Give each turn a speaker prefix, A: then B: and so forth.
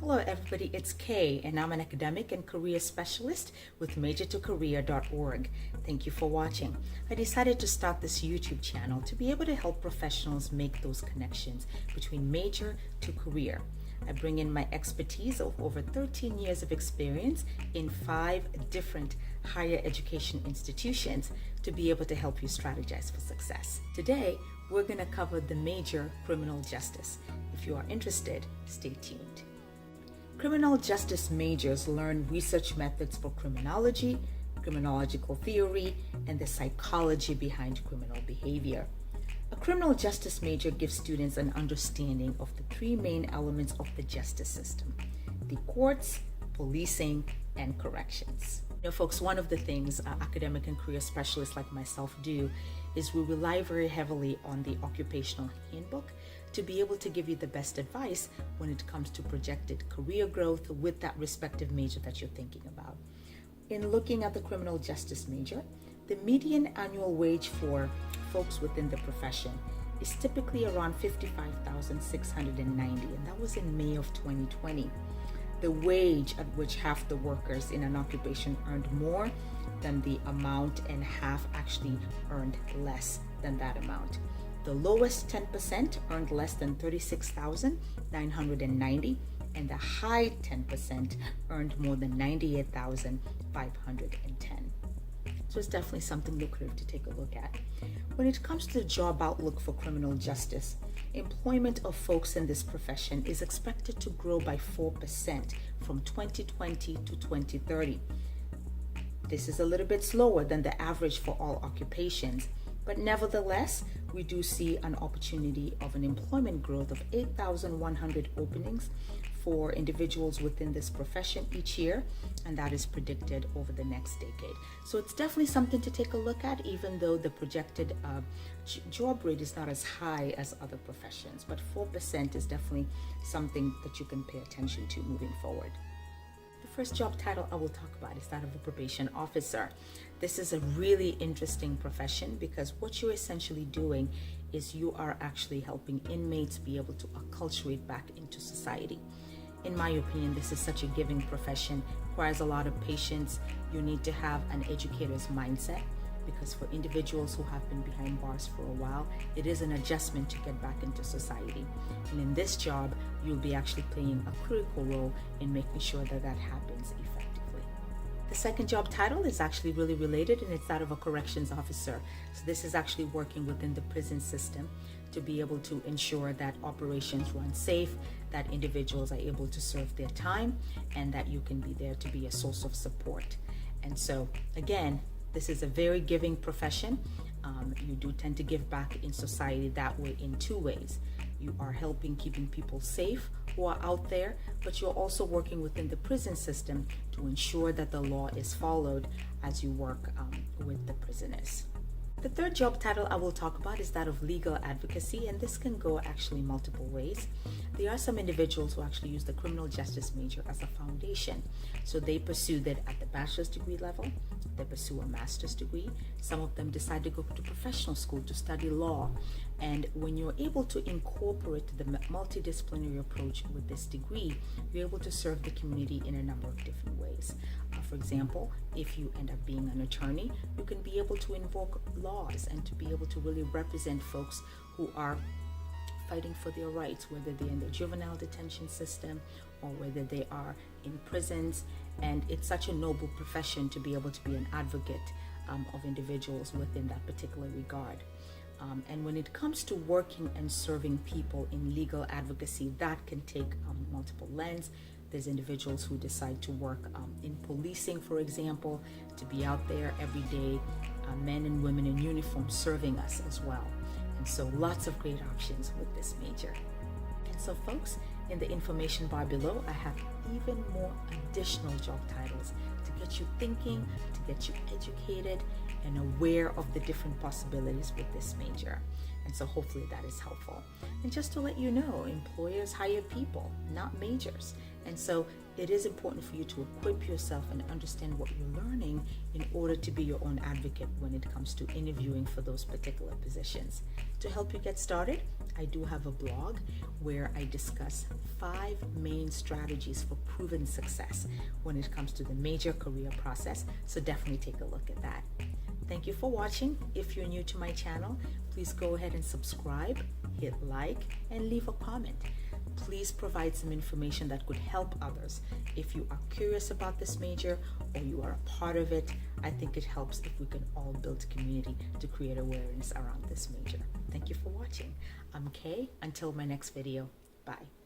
A: Hello everybody, it's Kay and I'm an academic and career specialist with majortocareer.org. Thank you for watching. I decided to start this YouTube channel to be able to help professionals make those connections between major to career. I bring in my expertise of over 13 years of experience in 5 different higher education institutions to be able to help you strategize for success. Today, we're going to cover the major criminal justice. If you are interested, stay tuned. Criminal justice majors learn research methods for criminology, criminological theory, and the psychology behind criminal behavior. A criminal justice major gives students an understanding of the 3 main elements of the justice system: the courts, policing, and corrections. You know, folks, one of the things academic and career specialists like myself do is we rely very heavily on the occupational handbook to be able to give you the best advice when it comes to projected career growth with that respective major that you're thinking about. In looking at the criminal justice major, the median annual wage for folks within the profession is typically around $55,690, and that was in May of 2020. The wage at which half the workers in an occupation earned more than the amount and half actually earned less than that amount. The lowest 10% earned less than $36,990, and the high 10% earned more than $98,510. So it's definitely something lucrative to take a look at. When it comes to the job outlook for criminal justice, employment of folks in this profession is expected to grow by 4% from 2020 to 2030. This is a little bit slower than the average for all occupations, but nevertheless, we do see an opportunity of an employment growth of 8,100 openings for individuals within this profession each year, and that is predicted over the next decade. So it's definitely something to take a look at, even though the projected job rate is not as high as other professions, but 4% is definitely something that you can pay attention to moving forward. The first job title I will talk about is that of a probation officer. This is a really interesting profession because what you're essentially doing is you are actually helping inmates be able to acculturate back into society. In my opinion, this is such a giving profession, requires a lot of patience. You need to have an educator's mindset because for individuals who have been behind bars for a while, it is an adjustment to get back into society. And in this job, you'll be actually playing a critical role in making sure that that happens effectively. The second job title is actually really related, and it's that of a corrections officer. So this is actually working within the prison system to be able to ensure that operations run safe, that individuals are able to serve their time, and that you can be there to be a source of support. And so again, this is a very giving profession. You do tend to give back in society that way in 2 ways. You are helping keeping people safe who are out there, but you're also working within the prison system to ensure that the law is followed as you work with the prisoners. The third job title I will talk about is that of legal advocacy, and this can go actually multiple ways. There are some individuals who actually use the criminal justice major as a foundation. So they pursue that at the bachelor's degree level, they pursue a master's degree. Some of them decide to go to professional school to study law. And when you're able to incorporate the multidisciplinary approach with this degree, you're able to serve the community in a number of different ways. For example, if you end up being an attorney, you can be able to invoke laws and to be able to really represent folks who are fighting for their rights, whether they're in the juvenile detention system or whether they are in prisons. And it's such a noble profession to be able to be an advocate of individuals within that particular regard. And when it comes to working and serving people in legal advocacy, that can take multiple lens. There's individuals who decide to work in policing, for example, to be out there every day, men and women in uniform serving us as well. And so lots of great options with this major. And so folks, in the information bar below, I have even more additional job titles to get you thinking, to get you educated and aware of the different possibilities with this major. And so hopefully that is helpful. And just to let you know, employers hire people, not majors. And so it is important for you to equip yourself and understand what you're learning in order to be your own advocate when it comes to interviewing for those particular positions. To help you get started, I do have a blog where I discuss 5 main strategies for proven success when it comes to the major career process. So definitely take a look at that. Thank you for watching. If you're new to my channel, please go ahead and subscribe, hit like, and leave a comment. Please provide some information that could help others. If you are curious about this major or you are a part of it, I think it helps if we can all build community to create awareness around this major. Thank you for watching. I'm Kay. Until my next video, bye.